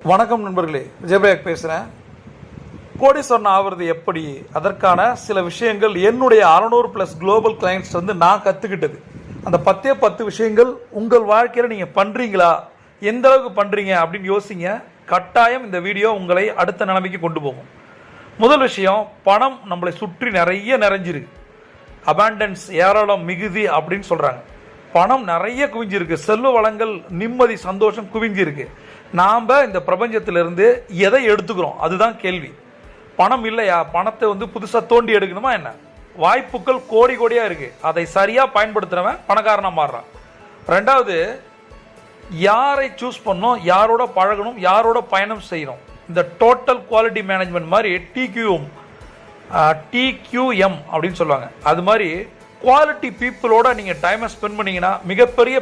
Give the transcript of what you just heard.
வணக்கம் நண்பர்களே, விஜயபிரயாக் பேசுகிறேன். கோடீஸ்வரன் ஆகிறது எப்படி, அதற்கான சில விஷயங்கள் என்னுடைய 600+ குளோபல் கிளைண்ட்ஸ் நான் கற்றுக்கிட்டது. அந்த 10 விஷயங்கள் உங்கள் வாழ்க்கையில் நீங்கள் பண்ணுறீங்களா, எந்த அளவுக்கு பண்ணுறீங்க அப்படின்னு யோசிங்க. கட்டாயம் இந்த வீடியோ உங்களை அடுத்த நிலைமைக்கு கொண்டு போகும். முதல் விஷயம், பணம் நம்மளை சுற்றி நிறைய நிறைஞ்சிருக்கு. அபாண்டன்ஸ், ஏராளம், மிகுதி அப்படின்னு சொல்கிறாங்க. பணம் நிறைய குவிஞ்சிருக்கு, செல்வ வளங்கள், நிம்மதி, சந்தோஷம் குவிஞ்சிருக்கு. நாம் இந்த பிரபஞ்சத்திலிருந்து எதை எடுத்துக்கிறோம், அதுதான் கேள்வி. பணம் இல்லையா, பணத்தை புதுசாக தோண்டி எடுக்கணுமா என்ன? வாய்ப்புகள் கோடி கோடியாக இருக்குது. அதை சரியாக பயன்படுத்துகிறவன் பணக்காரனாக மாறுறான். ரெண்டாவது, யாரை சூஸ் பண்ணணும், யாரோட பழகணும், யாரோட பயணம் செய்யணும். இந்த டோட்டல் குவாலிட்டி மேனேஜ்மெண்ட் மாதிரி டிக்யூஎம் அப்படின்னு சொல்லுவாங்க. அது மாதிரி குவாலிட்டி பீப்புளோட நீங்கள் டைமை ஸ்பெண்ட் பண்ணீங்கன்னா மிகப்பெரிய